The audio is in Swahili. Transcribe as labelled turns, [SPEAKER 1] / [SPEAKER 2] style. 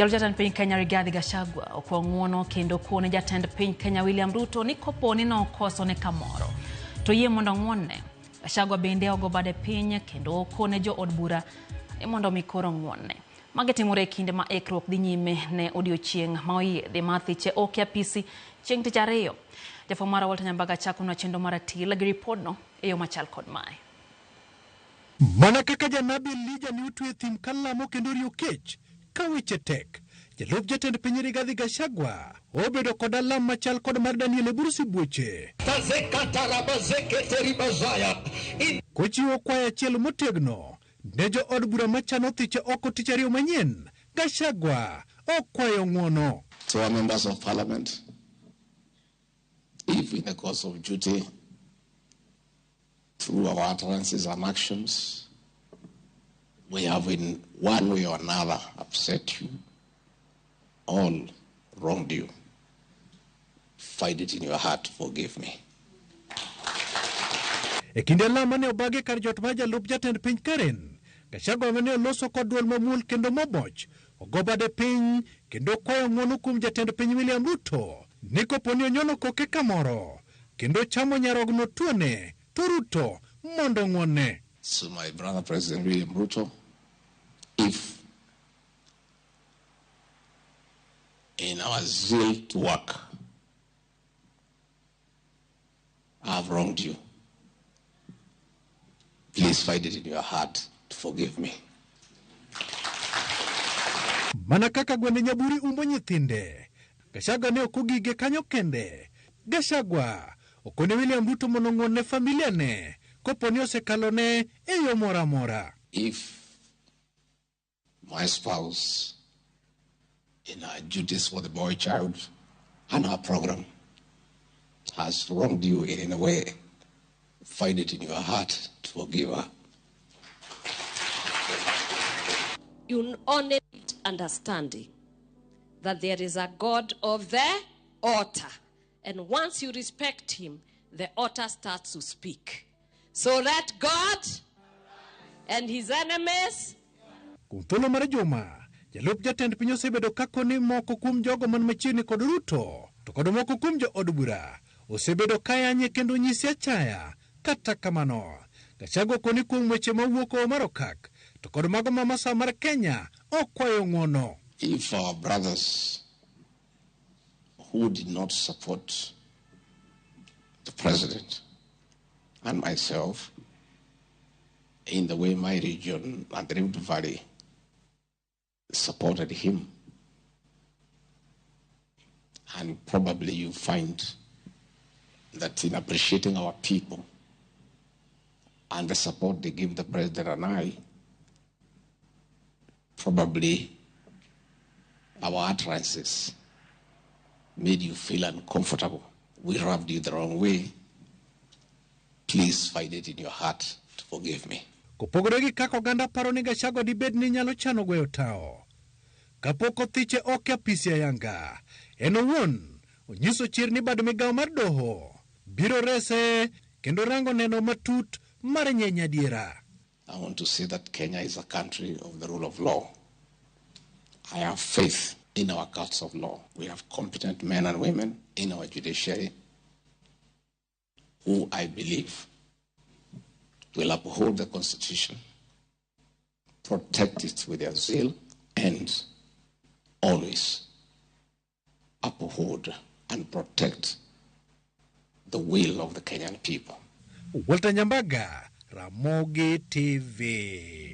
[SPEAKER 1] Jalojatan piny Kenya Rigathi Gachagua ong'uonna kendo kuone jatend piny Kenya William Ruto ni koponi no koso ne kamoro to yie mondo ng'uonne. Gachagua bende ogo bade piny kendo kuone jo od bura ni mondo mikoro ng'uonne. Mage timore kinde ma ikruok dhi nyime ne odiochieng' ma oyiedhi mathiche oke apisi chieng' tich ariyo. Jafwambo mara Walter Nyambaga chako na chenro mar Atila gi ripodno e yo machal kod mae.
[SPEAKER 2] Mana kaka janabi Elijah ni utwe thim kalamo kendo riyo kech kaweche tek. Jalup jatend piny Rigathi Gachagua obedo kod alam machal kod mar Daniel Burusi buoche. Kochiwo kwaya achiel motegno ne jo od bura machano thiche oko tich ariyo manyien. Gachagua okwayo ng'uono.
[SPEAKER 3] To our members of parliament, if in the course of duty, through our utterances and actions, we have in one way or another upset you, all wronged you, find it in your heart to forgive me.
[SPEAKER 2] E kinde lama ne obage kar jot ma jalup jatend piny Karen, Gachagua ne oloso kod duol mamuol kendo moboch, ogo bade piny kendo kwayo ng'uono kuom jatend piny William Ruto ni koponi onyono koke kamoro kendo chamo nyarogno tuone to Ruto mondo ng'uonne.
[SPEAKER 3] So my brother President William Ruto, if in our zeal to work, I have wronged you, please find it in your heart to forgive me.
[SPEAKER 2] Mana kaka gwende nyaburi umbo nyithinde, Gachagua ne okogige kanyo kende. Gachagua okone William Ruto mondo ng'uonne familia ne koponi osekalone e yo mora mora.
[SPEAKER 3] If my spouse, in our duties for the boy child and our program, has wronged you in any way, find it in your heart to forgive her.
[SPEAKER 4] You only need understanding that there is a God of the altar. And once you respect him, the altar starts to speak. So let God and his enemies.
[SPEAKER 2] Kuntolo mara juma, jalup jatend piny osebedo kakoni moko kuom jogo man machiegni kod Ruto, to kod moko kuom jo od bura osebedo kayanye kendo nyisi achaya. Kata kamano, Gachagua koni kuom weche mawuok mar okak, to kod mago ma masa mar Kenya okwayo ng'uono.
[SPEAKER 3] If our brothers who did not support the president and myself in the way my region and the Rift Valley supported him, and probably you find that in appreciating our people and the support they give the president and I, probably our utterances made you feel uncomfortable. We rubbed you the wrong way. Please find it in your heart to forgive me.
[SPEAKER 2] Kopogore gi kaka oganda paro ni Gachagua dibed ni nyalo chano goyo tao kapok othiche oke apisi ayanga, en owuon onyiso chir ni bad migawo mar doho biro rese kendo rango neno matut mar nyenya diera.
[SPEAKER 3] I want to say that Kenya is a country of the rule of law. I have faith in our courts of law. We have competent men and women in our judiciary who I believe will uphold the Constitution, protect it with their zeal, and always uphold and protect the will of the Kenyan people.
[SPEAKER 2] Walter Nyambaga, Ramogi TV.